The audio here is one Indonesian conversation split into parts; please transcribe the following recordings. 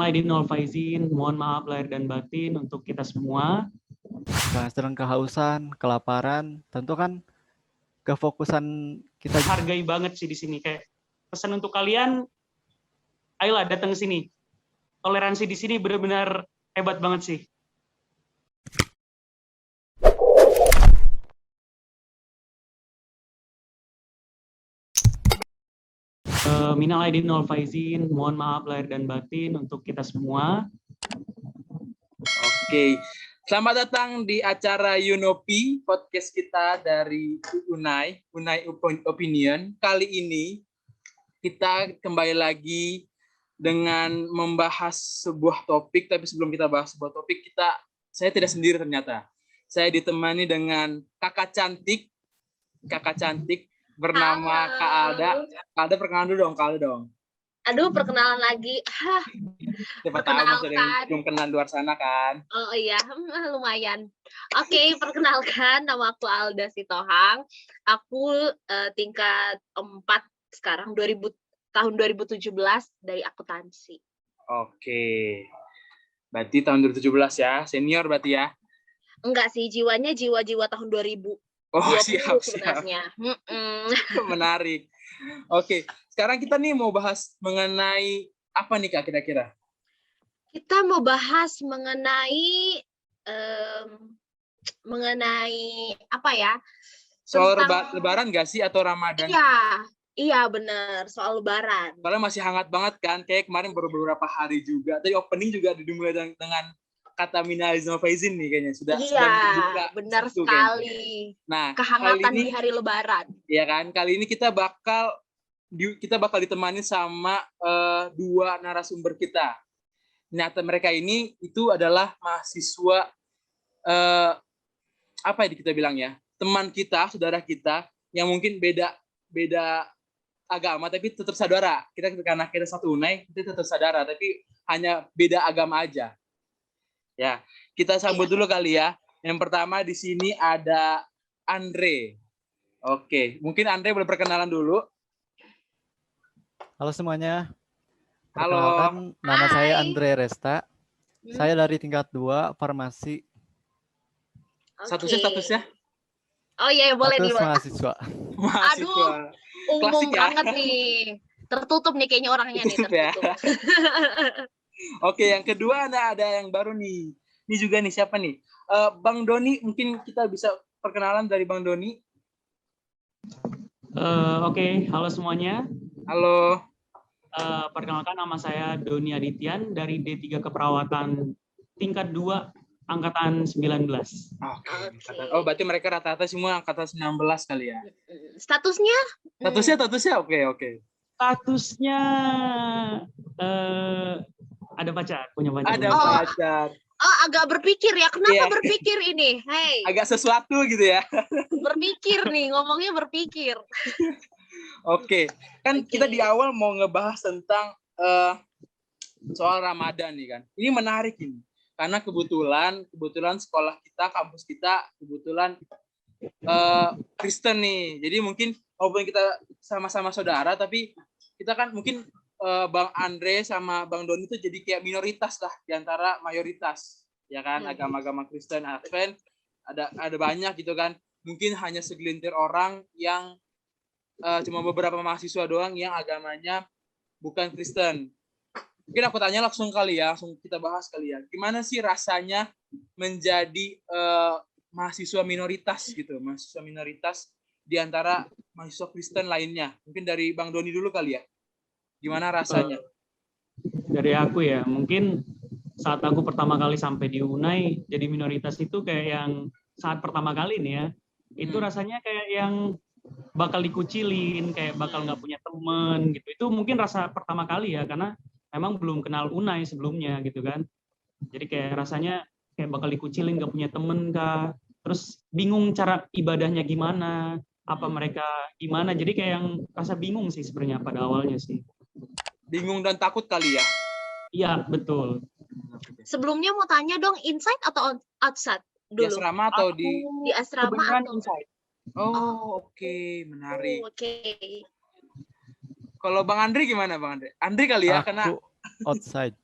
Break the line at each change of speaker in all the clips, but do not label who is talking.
Minal aidin wal faizin, mohon maaf lahir dan batin untuk kita semua.
Yang sedang kehausan, kelaparan, tentu kan kefokusan kita
hargai banget sih di sini. Kayak pesan untuk kalian, ayolah datang ke sini. Toleransi di sini benar-benar hebat banget sih. Minal aidin wal faizin, mohon maaf lahir dan batin untuk kita semua.
Oke, selamat datang di acara Unopi, podcast kita dari Unai Opinion. Kali ini kita kembali lagi dengan membahas sebuah topik, tapi sebelum kita bahas sebuah topik, saya tidak sendiri ternyata. Saya ditemani dengan kakak cantik bernama Kak Alda. Kak Alda perkenalan dulu dong, Kak Alda dong.
Aduh, perkenalan lagi.
Siapa tahu masih ada yang belum kenal luar sana kan?
Oh iya, lumayan. Oke, perkenalkan, nama aku Alda Sitohang. Aku tingkat 4 sekarang, tahun 2017 dari akuntansi.
Oke. Berarti tahun 2017 ya, senior berarti ya?
Enggak sih, jiwanya jiwa-jiwa tahun 2000.
Oh, siap.
Sebenarnya.
Menarik. Oke, sekarang kita nih mau bahas mengenai apa nih Kak kira-kira?
Kita mau bahas mengenai apa ya?
Soal Lebaran nggak sih atau Ramadan?
Iya benar, soal Lebaran.
Soalnya masih hangat banget kan, kayak kemarin baru beberapa hari juga. Tadi opening juga dimulai dengan kata minal aidin wal faizin nih kayaknya sudah.
Iya, benar sekali.
Kayaknya. Nah,
kehangatan di hari Lebaran.
Iya kan, kali ini kita bakal ditemani sama dua narasumber kita. Ternyata mereka ini itu adalah mahasiswa apa ya kita bilang ya, teman kita, saudara kita yang mungkin beda agama tapi tetap saudara. Karena kita satu Unai, kita tetap saudara tapi hanya beda agama aja. Ya, kita sambut dulu kali ya. Yang pertama di sini ada Andre. Oke, mungkin Andre boleh perkenalan dulu.
Halo semuanya.
Halo.
Nama saya Andre Resta. Saya dari tingkat 2 farmasi.
Statusnya?
Oh iya, boleh nih.
Mahasiswa.
Aduh, umum ya? Banget nih. Tertutup nih kayaknya orangnya nih. Tertutup. Ya?
Oke, yang kedua ada yang baru nih. Ini juga nih, siapa nih? Bang Doni, mungkin kita bisa perkenalan dari Bang Doni.
Oke, halo semuanya.
Halo.
Perkenalkan nama saya Doni Adityan dari D3 Keperawatan tingkat 2 angkatan 19.
Okay. Oh, berarti mereka rata-rata semua angkatan 19 kali ya.
Statusnya?
Oke.
Statusnya ada pacar, punya pacar.
Ada pacar.
Oh, agak berpikir ya. Kenapa berpikir ini? Hey.
Agak sesuatu gitu ya.
Berpikir nih, ngomongnya berpikir.
Oke, kan kita di awal mau ngebahas tentang soal Ramadan nih kan. Ini menarik ini, karena kebetulan sekolah kita, kampus kita kebetulan Kristen nih. Jadi mungkin walaupun kita sama-sama saudara, tapi kita kan mungkin Bang Andre sama Bang Doni itu jadi kayak minoritas lah di antara mayoritas, ya kan? Agama-agama Kristen, Advent ada banyak gitu kan. Mungkin hanya segelintir orang yang cuma beberapa mahasiswa doang yang agamanya bukan Kristen. Mungkin aku tanya langsung kita bahas kali ya. Gimana sih rasanya menjadi mahasiswa minoritas gitu, mahasiswa minoritas di antara mahasiswa Kristen lainnya? Mungkin dari Bang Doni dulu kali ya. Gimana rasanya?
Dari aku ya, mungkin saat aku pertama kali sampai di Unai jadi minoritas itu kayak yang saat pertama kali nih ya, itu rasanya kayak yang bakal dikucilin, kayak bakal nggak punya temen gitu. Itu mungkin rasa pertama kali ya, karena memang belum kenal Unai sebelumnya gitu kan. Jadi kayak rasanya kayak bakal dikucilin, nggak punya temen kah. Terus bingung cara ibadahnya gimana, apa mereka gimana. Jadi kayak yang rasa bingung sih sebenarnya pada awalnya sih.
Bingung dan takut kali ya?
Iya, betul.
Sebelumnya mau tanya dong, inside atau outside dulu?
Di asrama atau di
asrama atau
inside?
Oh, oke. Menarik.
Oke.
Kalau Bang Andri gimana, Bang Andri? Andri kali ya,
karena outside.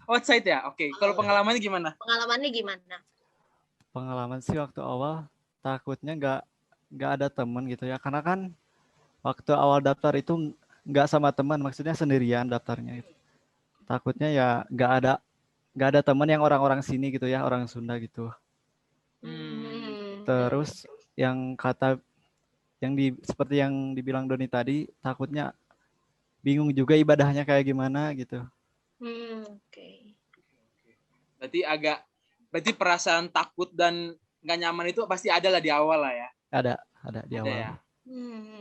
Outside ya? Oke. Kalau pengalamannya gimana?
Pengalamannya gimana?
Pengalaman sih waktu awal takutnya nggak ada teman gitu ya, karena kan waktu awal daftar itu nggak sama teman, maksudnya sendirian daftarnya itu. Takutnya ya nggak ada teman yang orang-orang sini gitu ya, orang Sunda gitu. Terus seperti yang dibilang Doni tadi, takutnya bingung juga ibadahnya kayak gimana gitu.
Oke.
Berarti perasaan takut dan nggak nyaman itu pasti ada lah di awal lah ya.
Ada di
Ada
awal.
ya.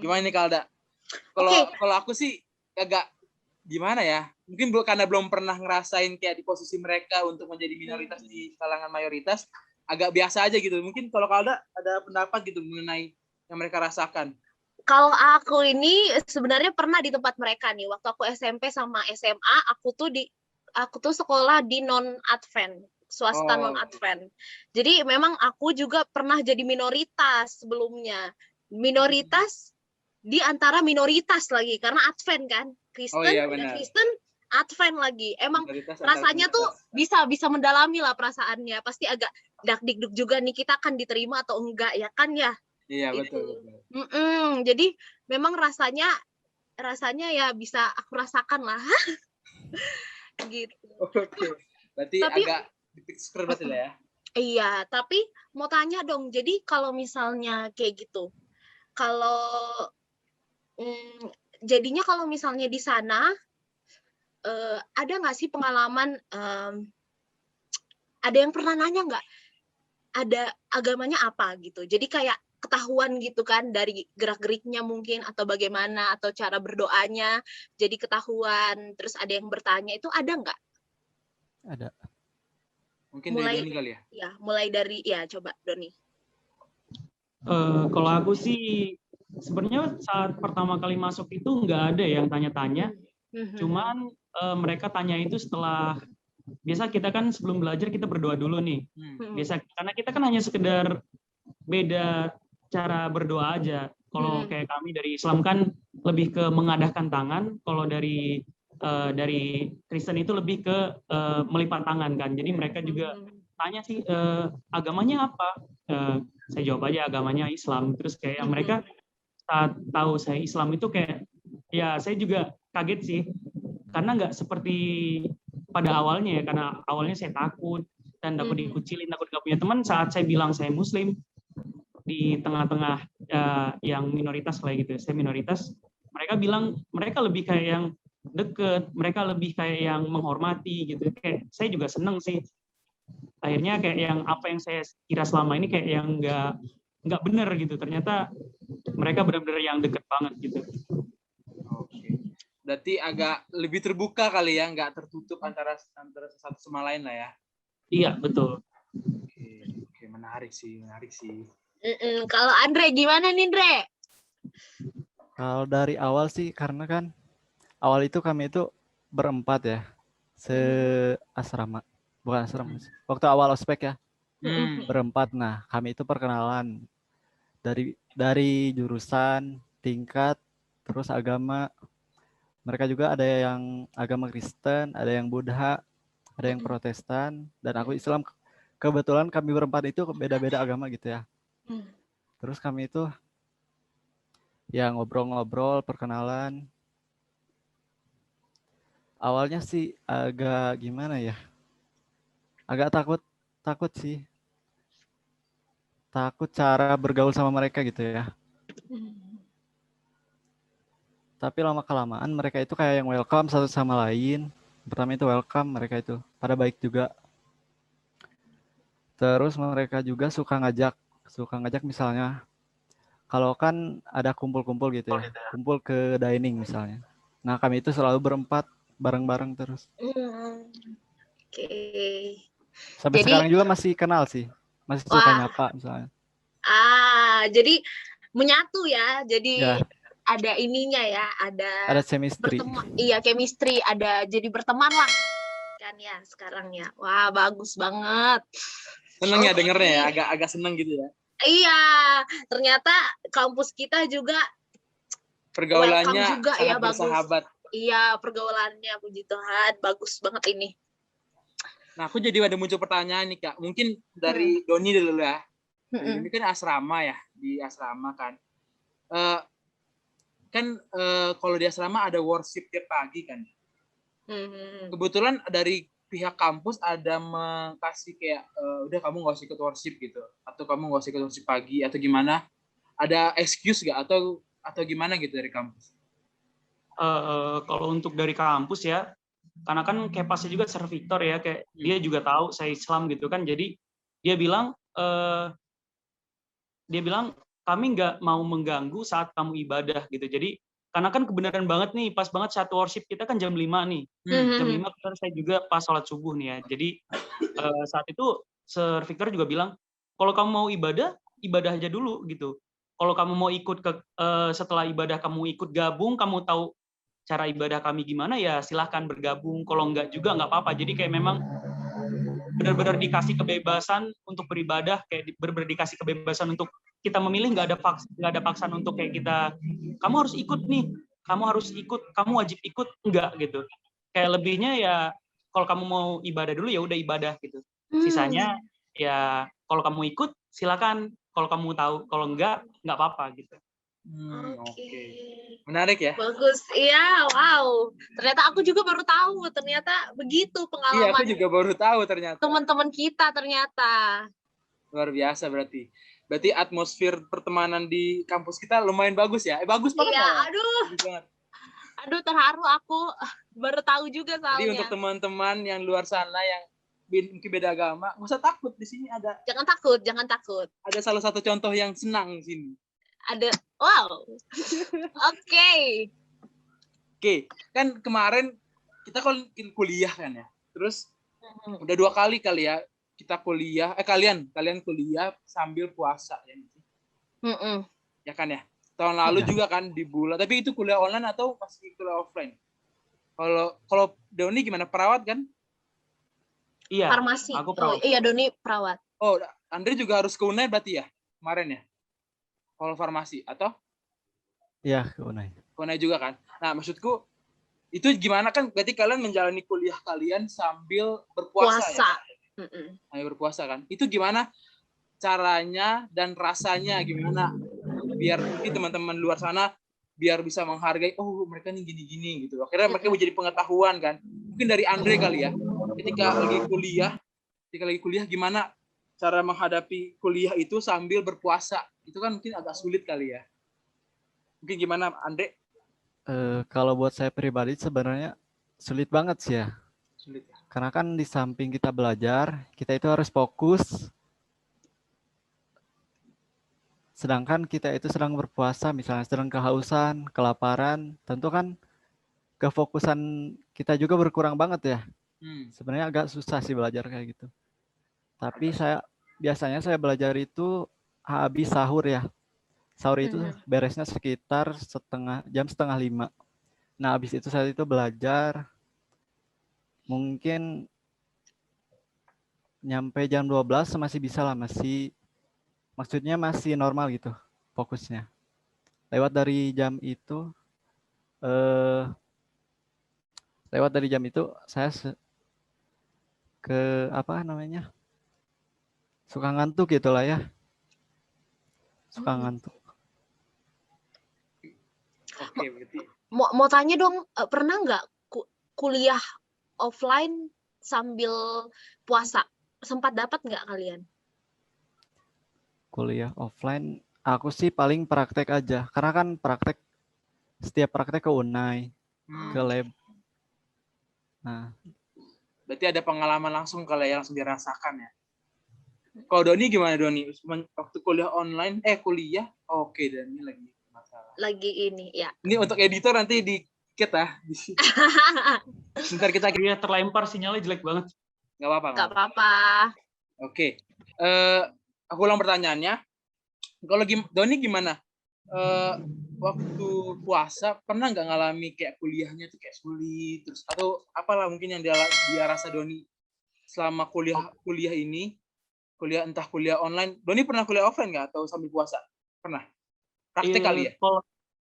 Gimana nih Kalda? Kalau aku sih agak gimana ya? Mungkin karena belum pernah ngerasain kayak di posisi mereka untuk menjadi minoritas di kalangan mayoritas, agak biasa aja gitu. Mungkin kalau Kalda ada pendapat gitu mengenai yang mereka rasakan.
Kalau aku ini sebenarnya pernah di tempat mereka nih. Waktu aku SMP sama SMA, aku tuh sekolah di non-Advent, swasta non-Advent. Jadi memang aku juga pernah jadi minoritas sebelumnya. Minoritas di antara minoritas lagi karena Advent kan. Kristen, ada Kristen, Advent lagi. Emang rasanya tuh bisa mendalami lah perasaannya. Pasti agak dak-dikduk juga nih, kita kan diterima atau enggak ya kan ya.
Iya, betul.
Jadi memang rasanya ya bisa aku rasakan lah. Gitu.
Oke. Berarti agak dipikir berarti lah ya.
Iya, tapi mau tanya dong. Jadi kalau misalnya kayak gitu, kalau jadinya kalau misalnya di sana ada nggak sih pengalaman? Ada yang pernah nanya nggak? Ada agamanya apa gitu? Jadi kayak ketahuan gitu kan dari gerak-geriknya mungkin atau bagaimana atau cara berdoanya jadi ketahuan, terus ada yang bertanya, itu ada nggak?
Ada.
Mungkin dari Doni kali ya?
Ya, mulai dari coba Doni.
Kalau aku sih sebenarnya saat pertama kali masuk itu nggak ada yang tanya-tanya, cuman mereka tanya itu setelah. Biasa kita kan sebelum belajar kita berdoa dulu nih. Biasa karena kita kan hanya sekedar beda cara berdoa aja. Kalau kayak kami dari Islam kan lebih ke mengadahkan tangan, kalau dari Kristen itu lebih ke melipat tangan kan. Jadi mereka juga tanya sih agamanya apa? Saya jawab aja agamanya Islam. Terus kayak mereka saat tahu saya Islam itu kayak ya saya juga kaget sih. Karena nggak seperti pada awalnya ya, karena awalnya saya takut dan takut dikucilin, takut gak punya teman. Saat saya bilang saya Muslim di tengah-tengah yang minoritas kayak gitu, saya minoritas, mereka bilang mereka lebih kayak yang deket, mereka lebih kayak yang menghormati gitu. Kayak saya juga seneng sih. Akhirnya kayak yang apa yang saya kira selama ini kayak yang nggak benar gitu. Ternyata mereka benar-benar yang deket banget gitu.
Berarti agak lebih terbuka kali ya, nggak tertutup antara satu sama lain lah ya.
Iya, betul.
Oke, menarik sih.
Kalau Andre gimana nih, Andre?
Kalau dari awal sih, karena kan awal itu kami itu berempat ya, seasrama, bukan asrama, waktu awal ospek ya, berempat. Nah, kami itu perkenalan dari jurusan, tingkat, terus agama. Mereka juga ada yang agama Kristen, ada yang Buddha, ada yang Protestan, dan aku Islam. Kebetulan kami berempat itu beda-beda agama gitu ya. Terus kami itu ya ngobrol-ngobrol, perkenalan. Awalnya sih agak gimana ya? Agak takut sih. Takut cara bergaul sama mereka gitu ya. Tapi lama-kelamaan mereka itu kayak yang welcome satu sama lain. Pertama itu welcome, mereka itu pada baik juga. Terus mereka juga suka ngajak misalnya, kalau kan ada kumpul-kumpul gitu ya, kumpul ke dining misalnya. Nah, kami itu selalu berempat, bareng-bareng terus.
Oke.
Sampai sekarang juga masih kenal sih, masih suka nyapa misalnya.
Jadi menyatu ya, jadi ada ininya ya, ada
chemistry.
Iya, chemistry, ada jadi berteman lah kan ya sekarang ya. Wah, bagus banget.
Seneng ya dengernya ya, agak seneng gitu ya.
Iya, ternyata kampus kita juga
pergaulannya
juga
sangat
ya, bagus.
bersahabat.
Iya, pergaulannya puji Tuhan bagus banget ini.
Nah, aku jadi ada muncul pertanyaan nih, Kak. Mungkin dari Doni dulu ya. Ini kan asrama ya, di asrama kan. Kalau di asrama ada worship tiap pagi kan. Kebetulan dari pihak kampus ada kasih kayak udah kamu nggak usah ikut worship gitu, atau kamu nggak usah ikut worship pagi atau gimana? Ada excuse nggak atau gimana gitu dari kampus?
Kalau untuk dari kampus ya, karena kan Kepasnya juga servitor ya, kayak dia juga tahu saya Islam gitu kan, jadi dia bilang kami nggak mau mengganggu saat kamu ibadah gitu. Jadi karena kan kebenaran banget nih, pas banget satu worship kita kan jam 5 nih. Jam 5 kan saya juga pas sholat subuh nih ya. Jadi saat itu servitor juga bilang, kalau kamu mau ibadah aja dulu gitu. Kalau kamu mau ikut setelah ibadah kamu ikut gabung, kamu tahu cara ibadah kami gimana ya silahkan bergabung. Kalau enggak juga nggak apa-apa. Jadi kayak memang benar-benar dikasih kebebasan untuk beribadah, kayak benar-benar dikasih kebebasan untuk kita memilih, nggak ada paksaan untuk kayak kita kamu harus ikut nih, kamu harus ikut, kamu wajib ikut, enggak gitu. Kayak lebihnya ya kalau kamu mau ibadah dulu ya udah ibadah gitu. Sisanya ya kalau kamu ikut silakan, kalau kamu tahu, kalau enggak apa-apa gitu.
Oke. Menarik ya?
Bagus. Iya, wow. Ternyata aku juga baru tahu. Ternyata begitu
Iya, aku
pengalaman
juga baru tahu ternyata.
teman-teman kita ternyata.
Luar biasa berarti. Berarti atmosfer pertemanan di kampus kita lumayan bagus ya? Bagus banget.
Iya,
ya?
aduh.
Bagus banget.
Aduh, terharu aku. Baru tahu juga soalnya.
Jadi untuk teman-teman yang luar sana yang mungkin beda agama, nggak usah takut, di sini ada.
Jangan takut, jangan takut.
Ada salah satu contoh yang senang di sini.
Ada, wow. Oke.
Oke, kan kemarin kita kuliah kan ya. Terus udah 2 kali ya kita kuliah. Kalian kuliah sambil puasa ya. Ya kan ya. Tahun lalu juga kan di bulan. Tapi itu kuliah online atau masih kuliah offline? Kalau Doni gimana, perawat kan?
Iya.
Farmasi.
Aku perawat.
Oh, iya, Doni perawat.
Oh, Andre juga harus ke UNAI berarti ya kemarin ya? Kalau farmasi atau?
Iya, ke UNAI.
Ke UNAI juga kan. Nah, maksudku itu gimana kan? Berarti kalian menjalani kuliah kalian sambil berpuasa ya? Sambil berpuasa kan? Itu gimana caranya dan rasanya gimana? Biar mungkin teman-teman luar sana biar bisa menghargai, oh mereka nih gini-gini gitu. Akhirnya mereka menjadi pengetahuan kan. Mungkin dari Andre kali ya. Ketika lagi kuliah gimana cara menghadapi kuliah itu sambil berpuasa? Itu kan mungkin agak sulit kali ya. Mungkin gimana, Andre?
Kalau buat saya pribadi sebenarnya sulit banget sih ya.
Sulit ya.
Karena kan di samping kita belajar, kita itu harus fokus. Sedangkan kita itu sedang berpuasa, misalnya sedang kehausan, kelaparan, tentu kan kefokusan kita juga berkurang banget ya. Sebenarnya agak susah sih belajar kayak gitu. Tapi biasanya saya belajar itu habis sahur ya. Sahur itu beresnya sekitar jam setengah 5. Nah, habis itu saya itu belajar. Mungkin nyampe jam 12 masih bisa lah, maksudnya masih normal gitu fokusnya. Lewat dari jam itu saya suka ngantuk gitulah ya. Suka ngantuk.
Oke, berarti.
Mau tanya dong, pernah nggak kuliah offline sambil puasa? Sempat dapat nggak kalian?
Kuliah offline, aku sih paling praktek aja. Karena kan setiap praktek ke UNAI, ke lab. Nah,
berarti ada pengalaman langsung kalau yang langsung dirasakan ya. Kalau Doni gimana, Doni? Waktu kuliah online, kuliah, oke, Doni lagi masalah.
Lagi ini, ya.
Ini untuk editor nanti dikit ya. Bentar kita
terlempar sinyalnya jelek banget.
Nggak apa-apa.
Nggak apa-apa.
Oke. Aku ulang pertanyaannya. Kalau Doni gimana? Waktu puasa pernah nggak ngalami kayak kuliahnya tuh kayak sulit terus atau apalah mungkin yang dia rasa Doni selama kuliah ini, entah kuliah online. Doni pernah kuliah offline nggak atau sambil puasa? Pernah? Praktek kali ya?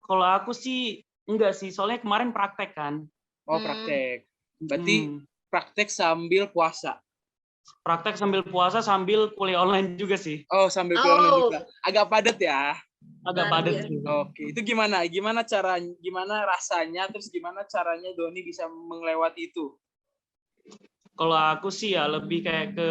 Kalau aku sih enggak sih, soalnya kemarin praktek kan.
Oh, praktek. Berarti praktek sambil puasa.
praktek sambil puasa sambil kuliah online juga sih.
Oh, sambil kuliah online
Oh,
juga. Agak padat ya.
Agak
luar
padat
biasa.
sih.
Oke, itu gimana? Gimana rasanya, terus gimana caranya Doni bisa melewati itu?
Kalau aku sih ya lebih kayak ke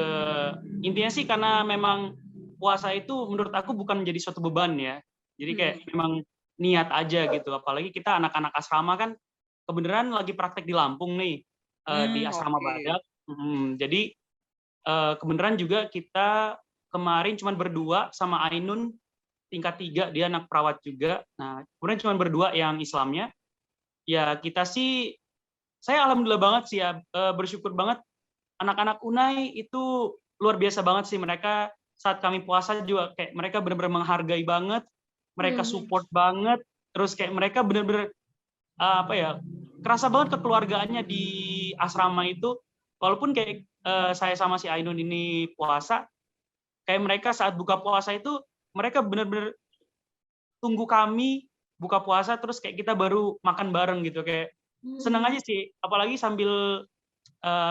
intinya sih karena memang puasa itu menurut aku bukan menjadi suatu beban ya. Jadi kayak memang niat aja gitu. Apalagi kita anak-anak asrama kan kebenaran lagi praktek di Lampung nih di asrama
Oke.
Badak. Jadi kebenaran juga kita kemarin cuma berdua sama Ainun tingkat 3, dia anak perawat juga. Nah, kemudian cuma berdua yang Islamnya. Ya kita sih, saya alhamdulillah banget sih ya, bersyukur banget. Anak-anak Unai itu luar biasa banget sih, mereka saat kami puasa juga kayak mereka benar-benar menghargai banget, mereka support banget, terus kayak mereka benar-benar apa ya, kerasa banget kekeluargaannya di asrama itu. Walaupun kayak saya sama si Ainun ini puasa, kayak mereka saat buka puasa itu mereka benar-benar tunggu kami buka puasa terus kayak kita baru makan bareng gitu, kayak seneng aja sih, apalagi sambil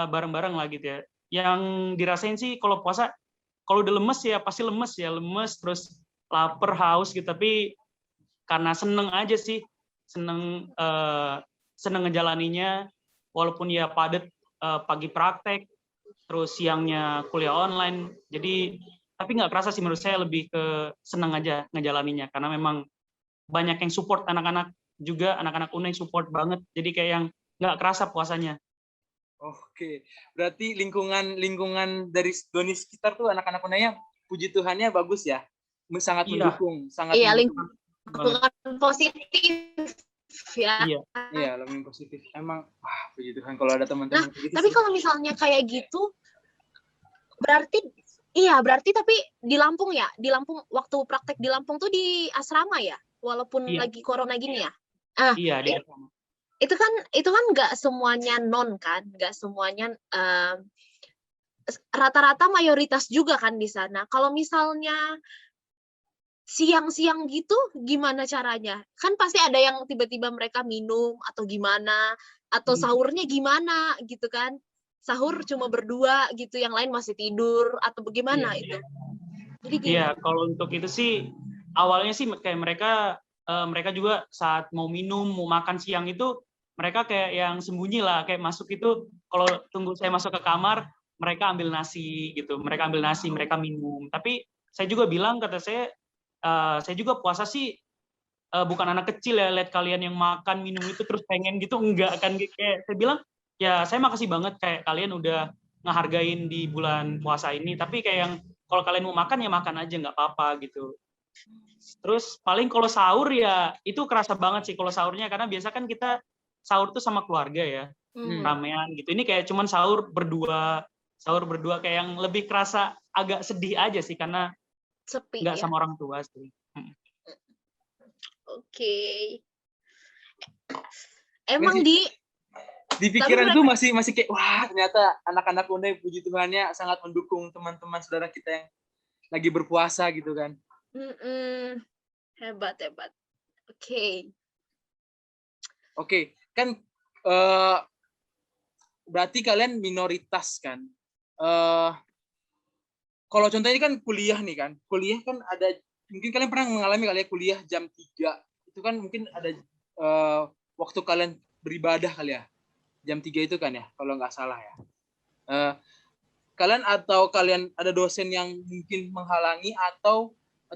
bareng-bareng lah gitu ya. Yang dirasain sih kalau puasa, kalau udah lemes ya pasti lemes ya, lemes terus lapar, haus gitu. Tapi karena seneng aja sih, seneng ngejalaninya, walaupun ya padat, pagi praktek, terus siangnya kuliah online. Jadi tapi nggak kerasa sih, menurut saya lebih ke seneng aja ngejalaninya karena memang banyak yang support, anak-anak juga, anak-anak Unai support banget. Jadi kayak yang nggak kerasa puasanya.
Oke, berarti lingkungan dari Doni sekitar tuh anak-anak Unaya, puji Tuhannya bagus ya, sangat
Iya.
mendukung,
Iya,
mendukung.
lingkungan positif ya.
Iya.
Iya, lebih positif. Emang, puji Tuhan kalau ada teman-teman kayak gitu.
Tapi
sih.
kalau misalnya kayak gitu, berarti tapi di Lampung ya, di Lampung waktu praktek di Lampung tuh di asrama ya, walaupun
Iya.
lagi corona gini ya.
Iya, di
Itu kan nggak semuanya non kan, nggak semuanya rata-rata mayoritas juga kan di sana. Kalau misalnya siang-siang gitu gimana caranya? Kan pasti ada yang tiba-tiba mereka minum atau gimana, atau sahurnya gimana gitu kan. Sahur cuma berdua gitu, yang lain masih tidur atau bagaimana itu. Jadi gini.
Iya, kalau untuk itu sih awalnya sih kayak mereka juga saat mau minum, mau makan siang itu mereka kayak yang sembunyi lah, kayak masuk itu kalau tunggu saya masuk ke kamar, mereka ambil nasi gitu, mereka ambil nasi, mereka minum. Tapi saya juga bilang, kata saya juga puasa sih bukan anak kecil ya, lihat kalian yang makan minum itu terus pengen gitu, enggak kan. Kayak saya bilang ya saya makasih banget kayak kalian udah ngehargain di bulan puasa ini, tapi kayak yang kalau kalian mau makan ya makan aja, nggak apa-apa gitu. Terus paling kalau sahur ya itu kerasa banget sih kalau sahurnya, karena biasa kan kita sahur tuh sama keluarga ya, ramean gitu. Ini kayak cuman sahur berdua kayak yang lebih kerasa agak sedih aja sih karena
Sepi
nggak
ya.
sama orang tua sih.
Oke. Emang di
pikiran itu masih kayak wah, ternyata anak-anak Unai puji Tuhannya sangat mendukung teman-teman saudara kita yang lagi berpuasa gitu kan.
Hebat.
Oke, kan berarti kalian minoritas kan. Kalau contohnya kan kuliah nih kan. Kuliah kan ada, mungkin kalian pernah mengalami kali ya kuliah jam 3. Itu kan mungkin ada waktu kalian beribadah kali ya. Jam 3 itu kan ya, kalau nggak salah ya. Kalian ada dosen yang mungkin menghalangi atau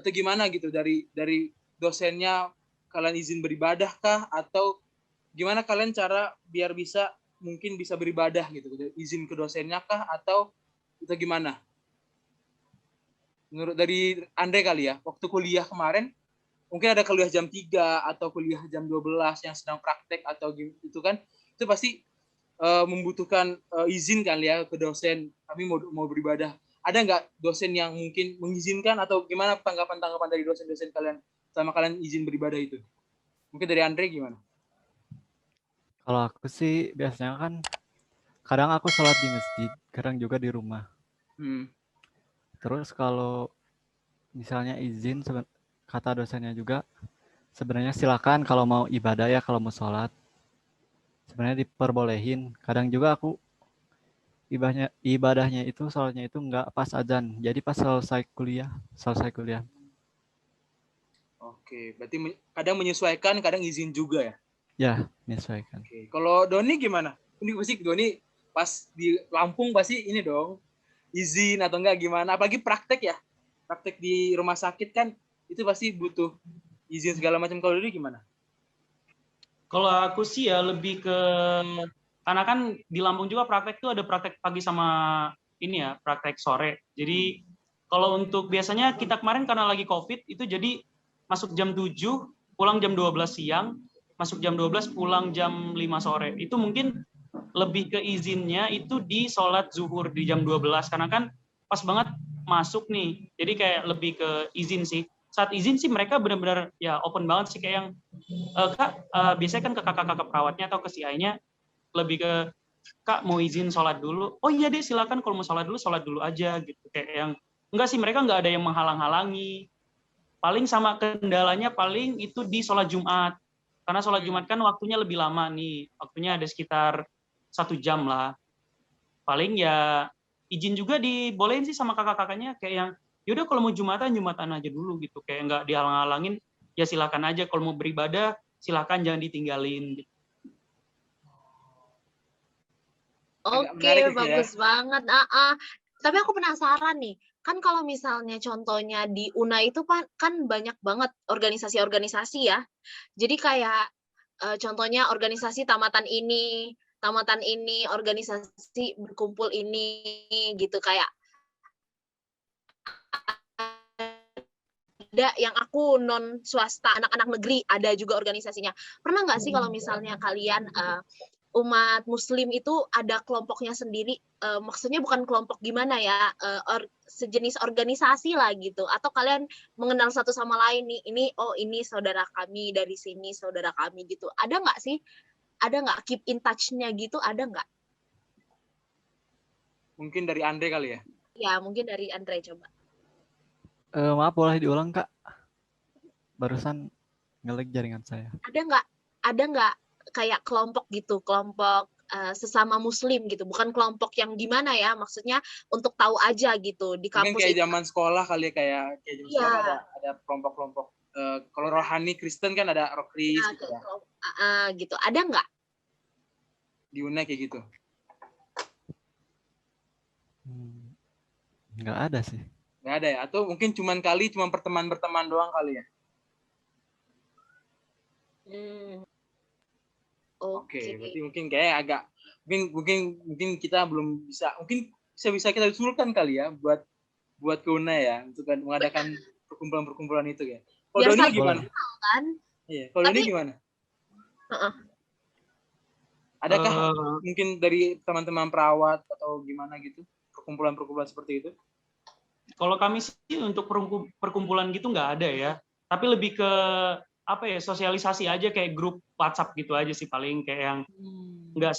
gimana gitu dari dosennya, kalian izin beribadah kah, atau gimana kalian cara biar mungkin bisa beribadah gitu, izin ke dosennya kah atau itu gimana? Menurut dari Andre kali ya, waktu kuliah kemarin mungkin ada kuliah jam 3 atau kuliah jam 12 yang sedang praktek atau gitu kan, itu pasti membutuhkan izin kan ya ke dosen, kami mau beribadah. Ada nggak dosen yang mungkin mengizinkan, atau gimana tanggapan dari dosen-dosen kalian sama kalian izin beribadah itu? Mungkin dari Andre gimana?
Kalau aku sih biasanya kan kadang aku sholat di masjid, kadang juga di rumah. Terus kalau misalnya izin, kata dosennya juga sebenarnya silakan kalau mau ibadah ya, kalau mau sholat sebenarnya diperbolehin. Kadang juga aku ibadahnya itu soalnya itu nggak pas adzan. Jadi pas selesai kuliah.
Oke, berarti kadang menyesuaikan, kadang izin juga ya.
Ya, menyesuaikan.
Oke. Kalau Doni gimana? Ini pasti Doni pas di Lampung pasti ini dong, izin atau enggak gimana? Apalagi praktek ya. Praktek di rumah sakit kan itu pasti butuh izin segala macam. Kalau Doni gimana?
Kalau aku sih ya lebih ke, karena kan di Lampung juga praktek tuh ada praktek pagi sama ini ya, praktek sore. Jadi kalau untuk biasanya kita kemarin karena lagi COVID itu jadi masuk jam 7, pulang jam 12 siang, masuk jam 12, pulang jam 5 sore. Itu mungkin lebih ke izinnya itu di sholat zuhur di jam 12, karena kan pas banget masuk nih. Jadi kayak lebih ke izin sih. Saat izin sih mereka benar-benar ya open banget sih, kayak yang Kak, biasanya kan ke kakak-kakak perawatnya atau ke CI-nya lebih ke, Kak mau izin sholat dulu. Oh iya deh, silakan, kalau mau sholat dulu aja gitu. Kayak yang enggak sih, mereka enggak ada yang menghalang-halangi. Paling sama kendalanya paling itu di sholat Jumat. Karena sholat Jumat kan waktunya lebih lama nih. Waktunya ada sekitar 1 jam lah. Paling ya izin juga dibolehin sih sama kakak-kakaknya, kayak yang yaudah kalau mau Jumatan aja dulu gitu. Kayak nggak dihalang-halangin, ya silakan aja. Kalau mau beribadah silakan, jangan ditinggalin gitu.
Oke, bagus banget. Tapi aku penasaran nih, kan kalau misalnya contohnya di UNAI itu kan banyak banget organisasi-organisasi ya. Jadi kayak contohnya organisasi tamatan ini, organisasi berkumpul ini gitu, kayak ada yang aku non swasta, anak-anak negeri, ada juga organisasinya. Pernah nggak sih kalau misalnya kalian umat Muslim itu ada kelompoknya sendiri, maksudnya bukan kelompok gimana ya, sejenis organisasi lah gitu, atau kalian mengenal satu sama lain nih, ini saudara kami dari sini, saudara kami gitu, ada nggak sih? Ada nggak keep in touch-nya gitu, ada nggak?
Mungkin dari Andre kali ya?
Ya, mungkin dari Andre, coba.
Maaf, boleh diulang, Kak? Barusan nge-lag jaringan saya.
Ada nggak kayak kelompok gitu, kelompok sesama Muslim gitu, bukan kelompok yang gimana ya, maksudnya untuk tahu aja gitu di kampus.
Mungkin kayak zaman sekolah kali ya, kayak zaman sekolah ada kelompok-kelompok. Kalau rohani Kristen kan ada Rokris gitu ya.
Gitu. Ada nggak?
Di UNAI kayak gitu?
Nggak ada sih.
Nggak ada ya? Atau mungkin cuma berteman doang kali ya? Oke, berarti mungkin kayak agak mungkin kita belum bisa, mungkin bisa kita usulkan kali ya buat ke UNAI ya untuk mengadakan perkumpulan itu ya. Kalau Doni gimana?
Kan?
Iya, kalau Doni gimana? Adakah mungkin dari teman-teman perawat atau gimana gitu perkumpulan seperti itu?
Kalau kami sih untuk perkumpulan gitu nggak ada ya, tapi lebih ke apa ya, sosialisasi aja, kayak grup WhatsApp gitu aja sih paling, kayak yang nggak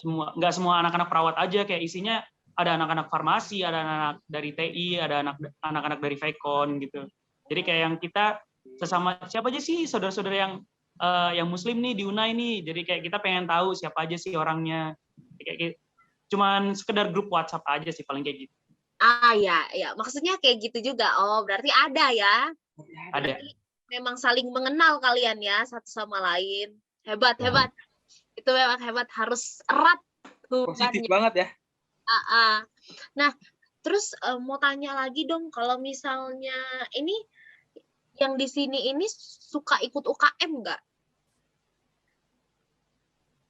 semua anak-anak perawat aja, kayak isinya ada anak-anak farmasi, ada anak dari TI, ada anak-anak dari Vekon gitu. Jadi kayak yang kita sesama siapa aja sih saudara-saudara yang Muslim nih di UNAI nih, jadi kayak kita pengen tahu siapa aja sih orangnya, kayak cuman sekedar grup WhatsApp aja sih paling kayak gitu.
Ya, maksudnya kayak gitu juga. Oh, berarti ada ya?
Ada.
Berarti memang saling mengenal kalian ya satu sama lain. Hebat. Itu memang hebat, harus erat
hubungannya. Positif banget ya.
Nah, terus mau tanya lagi dong, kalau misalnya ini yang di sini ini suka ikut UKM nggak?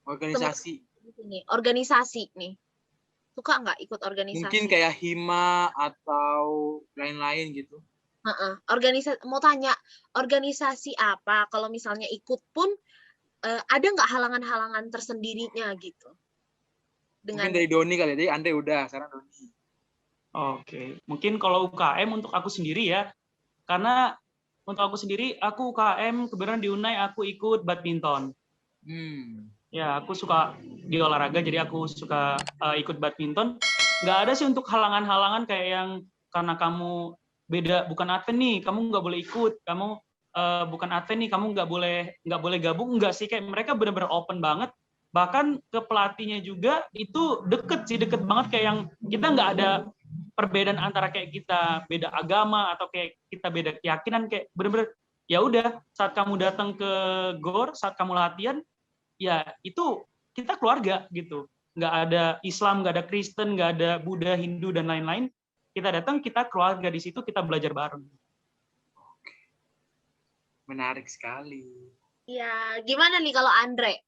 Organisasi nih. Suka nggak ikut organisasi?
Mungkin kayak Hima atau lain-lain gitu.
Mau tanya, organisasi apa? Kalau misalnya ikut pun ada nggak halangan-halangan tersendirinya gitu?
Mungkin dari Doni kali ya, jadi Andre udah, sekarang Doni.
Oke, mungkin kalau UKM untuk aku sendiri ya, karena untuk aku sendiri, aku UKM kebetulan di UNAI aku ikut badminton. Ya, aku suka di olahraga, jadi aku suka ikut badminton. Nggak ada sih untuk halangan-halangan kayak yang karena kamu beda, bukan Advent nih, kamu nggak boleh ikut. Kamu bukan Advent nih, kamu nggak boleh gabung. Nggak sih, kayak mereka benar-benar open banget. bahkan ke pelatihnya juga itu deket banget, kayak yang kita nggak ada perbedaan antara kayak kita beda agama atau kayak kita beda keyakinan, kayak bener-bener ya udah, saat kamu datang ke GOR, saat kamu latihan, ya itu kita keluarga gitu. Nggak ada Islam, nggak ada Kristen, nggak ada Buddha, Hindu dan lain-lain. Kita datang, kita keluarga di situ, kita belajar bareng.
Menarik sekali.
Ya, gimana nih kalau Andre?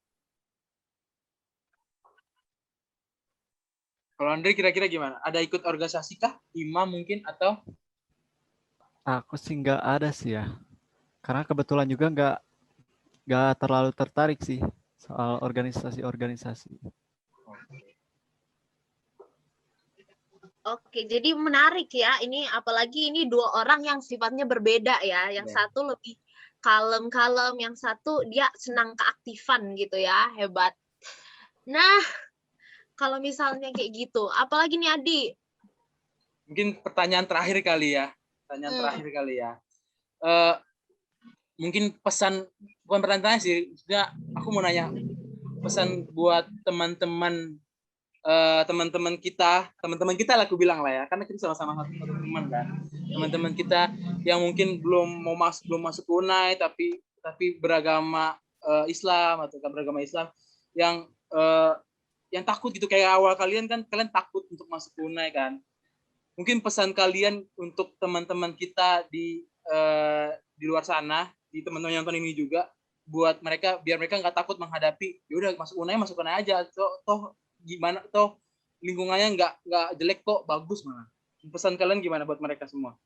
Kalau Andre kira-kira gimana? Ada ikut organisasi kah? Imam mungkin atau?
Aku sih nggak ada sih ya. Karena kebetulan juga nggak terlalu tertarik sih soal organisasi-organisasi.
Oke, jadi menarik ya. Ini apalagi ini dua orang yang sifatnya berbeda ya. Yang satu lebih kalem-kalem, yang satu dia senang keaktifan gitu ya. Hebat. Nah, kalau misalnya kayak gitu, apalagi nih Adi?
Mungkin pertanyaan terakhir kali ya. Mungkin pesan, bukan pertanyaan sih, maksudnya aku mau nanya pesan buat teman-teman kita lah, aku bilang lah ya, karena kita sama-sama satu teman kan, teman-teman kita yang mungkin belum masuk UNAI tapi beragama Islam atau beragama Islam yang takut gitu, kayak awal kalian takut untuk masuk UNAI kan. Mungkin pesan kalian untuk teman-teman kita di luar sana, di teman-teman yang nonton ini juga, buat mereka biar mereka nggak takut menghadapi, ya udah masuk UNAI aja, toh gimana, toh lingkungannya nggak jelek kok, bagus malah. Pesan kalian gimana buat mereka semua?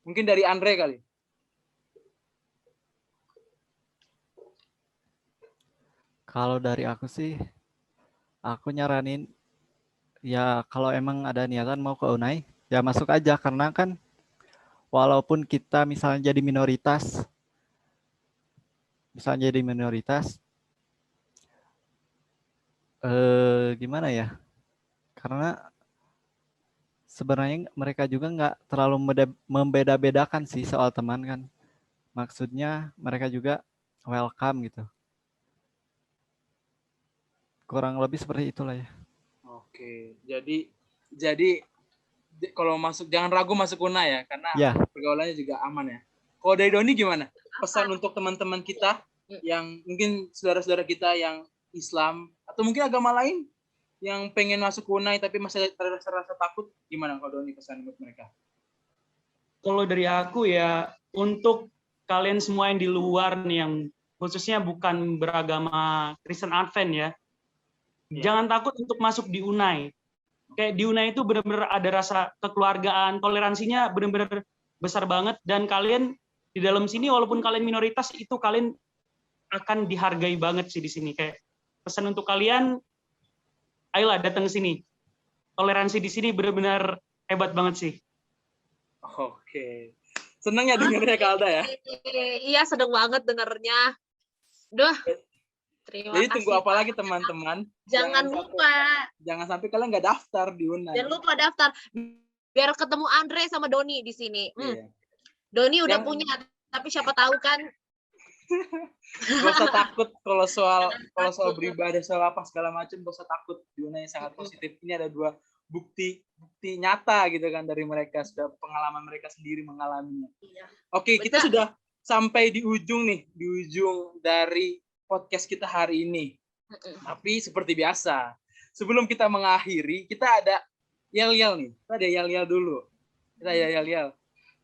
Mungkin dari Andre kali.
Kalau dari aku sih, aku nyaranin ya kalau emang ada niatan mau ke UNAI, ya masuk aja, karena kan walaupun kita misalnya jadi minoritas, gimana ya? Karena sebenarnya mereka juga nggak terlalu membeda-bedakan sih soal teman kan. Maksudnya mereka juga welcome gitu. Kurang lebih seperti itulah ya.
Oke, jadi kalau masuk jangan ragu masuk UNAI ya, karena pergaulannya juga aman ya. Kalau dari Doni gimana? Pesan untuk teman-teman kita yang mungkin saudara-saudara kita yang Islam atau mungkin agama lain yang pengen masuk UNAI tapi masih rasa takut, gimana kalau Doni pesan buat mereka?
Kalau dari aku ya, untuk kalian semua yang di luar nih, yang khususnya bukan beragama Kristen Advent ya, jangan takut untuk masuk di UNAI. Kayak di UNAI itu benar-benar ada rasa kekeluargaan, toleransinya benar-benar besar banget, dan kalian di dalam sini walaupun kalian minoritas, itu kalian akan dihargai banget sih di sini. Kayak pesan untuk kalian, ayolah datang ke sini. Toleransi di sini benar-benar hebat banget sih.
Oke. Senang ya dengarnya Kak Alda ya?
Iya, seneng banget dengarnya. Duh, terima
Jadi
kasih.
tunggu apa lagi teman-teman?
Jangan lupa.
Jangan sampai kalian nggak daftar di UNAI.
Jangan lupa daftar. Biar ketemu Andre sama Doni di sini.
Iya.
Doni udah punya, tapi siapa tahu kan.
Gak usah takut kalau soal beribadah, soal apa segala macam, gak usah takut. Di UNAI sangat positif. Ini ada dua bukti nyata gitu kan dari mereka, sudah pengalaman mereka sendiri mengalaminya. Iya. Oke, kita sudah sampai di ujung dari podcast kita hari ini. Tapi seperti biasa, sebelum kita mengakhiri, kita ada yel-yel nih. Kita ada yel-yel dulu.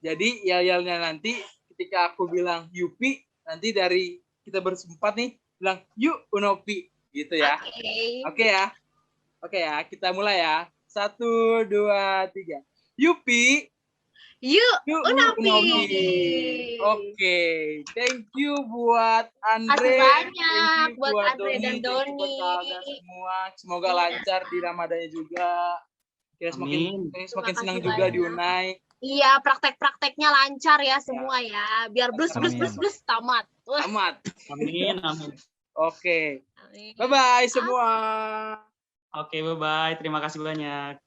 Jadi yel-yelnya nanti ketika aku bilang Yupi, nanti dari kita bersempat nih bilang yuk Unopi gitu ya. Oke ya, kita mulai ya. 1, 2, 3. Yupi.
Yuk
Unopi. Oke, thank you buat Andre.
Terima kasih banyak buat Andre dan
Doni.
Doni.
Semua, semoga lancar di Ramadannya juga. Kita semakin senang juga di UNAI.
Iya, praktek-prakteknya lancar ya semua ya. Biar blus tamat.
Tamat.
Amin.
Oke. Bye-bye semua.
Oke, bye-bye. Terima kasih banyak.